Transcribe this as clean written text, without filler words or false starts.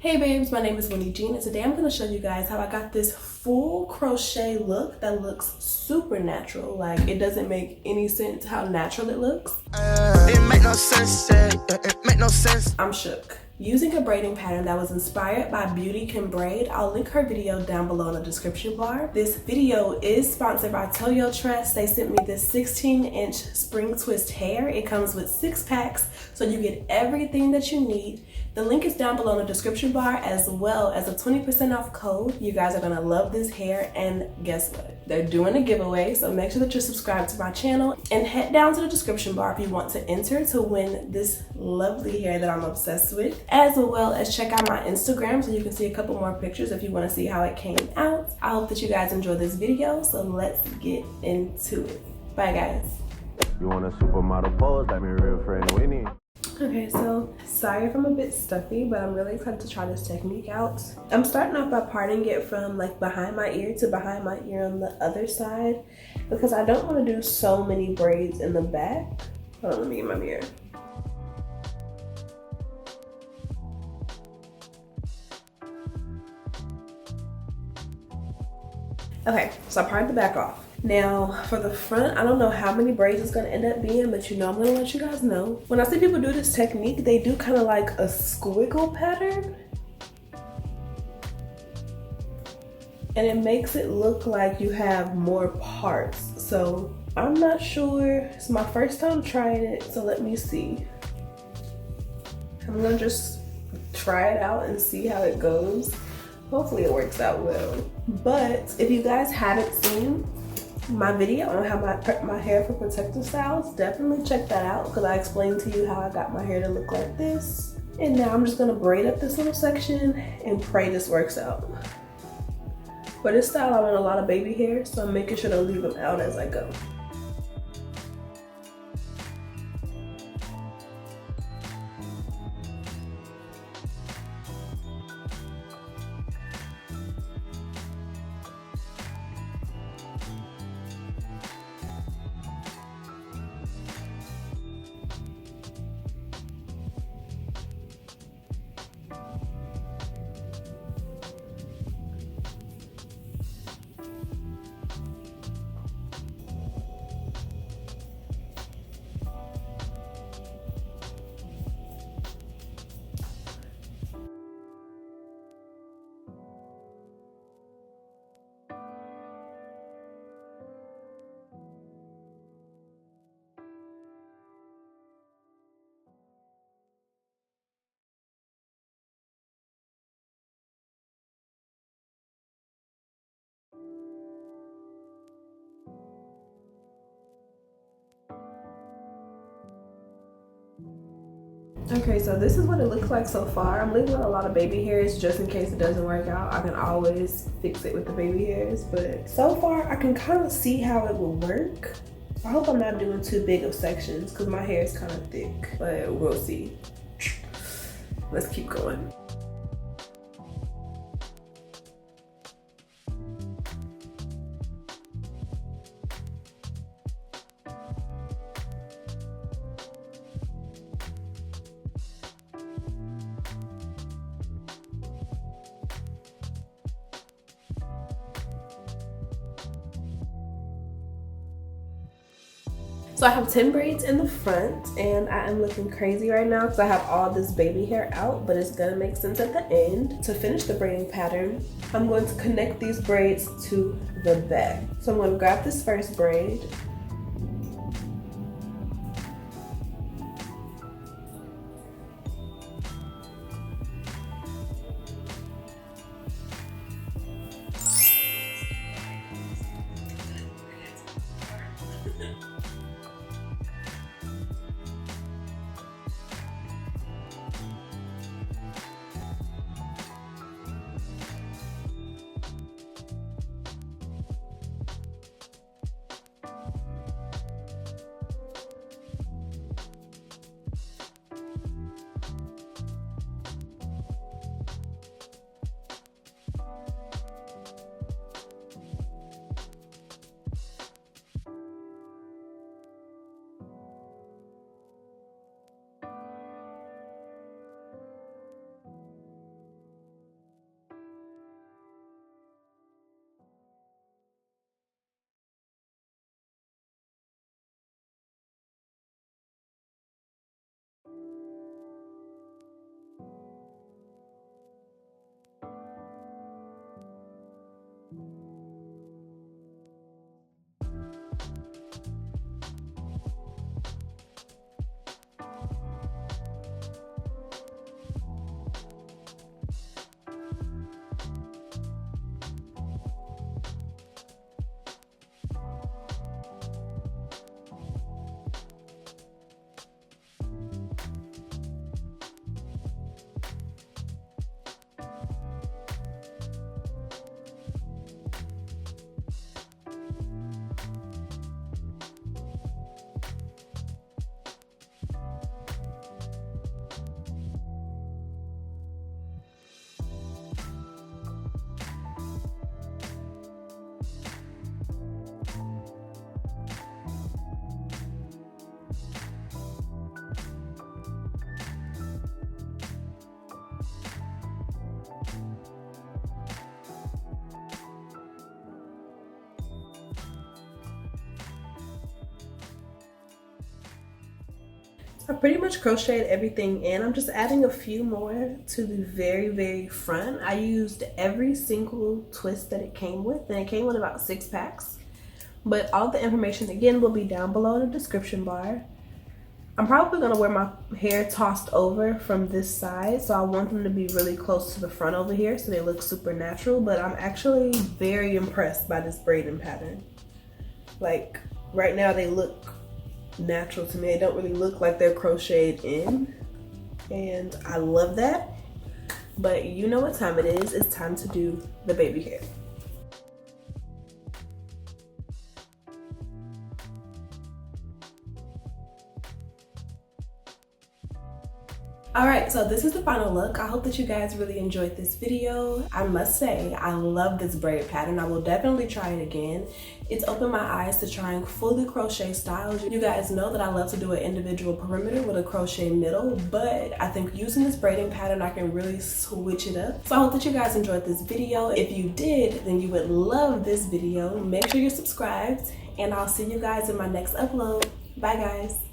Hey babes, my name is Wynne, and today I'm going to show you guys how I got this full crochet look that looks super natural. Like, it doesn't make any sense how natural it looks. It make no sense, it make no sense. I'm shook. Using a braiding pattern that was inspired by BeautyCanBraid, I'll link her video down below in the description bar. This video is sponsored by Toyotress. They sent me this 16-inch spring twist hair. It comes with 6 packs, so you get everything that you need. The link is down below in the description bar, as well as a 20% off code. You guys are gonna love this hair, and guess what? They're doing a giveaway, so make sure that you're subscribed to my channel and head down to the description bar if you want to enter to win this lovely hair that I'm obsessed with, as well as check out my Instagram so you can see a couple more pictures if you want to see how it came out. I hope that you guys enjoy this video, so let's get into it. Bye guys. You want a supermodel pose like my real friend Wynne? Okay, so sorry if I'm a bit stuffy, but I'm really excited to try this technique out. I'm starting off by parting it from like behind my ear to behind my ear on the other side, because I don't want to do so many braids in the back. Hold on, let me get my mirror. Okay, so I parted the back off. Now for the front, I don't know how many braids it's gonna end up being, but you know I'm gonna let you guys know. When I see people do this technique, they do kind of like a squiggle pattern. And it makes it look like you have more parts. So I'm not sure, it's my first time trying it, so let me see. I'm gonna just try it out and see how it goes. Hopefully it works out well. But if you guys haven't seen my video on how my hair for protective styles, definitely check that out, because I explained to you how I got my hair to look like this. And now I'm just gonna braid up this little section and pray this works out. For this style, I want a lot of baby hair, so I'm making sure to leave them out as I go. Okay, so this is what it looks like so far. I'm leaving a lot of baby hairs just in case it doesn't work out. I can always fix it with the baby hairs, but so far I can kind of see how it will work. I hope I'm not doing too big of sections because my hair is kind of thick, but we'll see. Let's keep going. So I have 10 braids in the front, and I am looking crazy right now because I have all this baby hair out, but it's gonna make sense at the end. To finish the braiding pattern, I'm going to connect these braids to the back. So I'm gonna grab this first braid. I pretty much crocheted everything in. I'm just adding a few more to the very front. I used every single twist that it came with, and it came with about 6 packs. But all the information again will be down below in the description bar. I'm probably gonna wear my hair tossed over from this side, so I want them to be really close to the front over here so they look super natural, but I'm actually very impressed by this braiding pattern. Like, right now they look natural to me. They don't really look like they're crocheted in, and I love that. But you know what time it is. It's time to do the baby hair. Alright, so this is the final look. I hope that you guys really enjoyed this video. I must say, I love this braid pattern. I will definitely try it again. It's opened my eyes to trying fully crochet styles. You guys know that I love to do an individual perimeter with a crochet middle, but I think using this braiding pattern, I can really switch it up. So I hope that you guys enjoyed this video. If you did, then you would love this video. Make sure you're subscribed, and I'll see you guys in my next upload. Bye guys.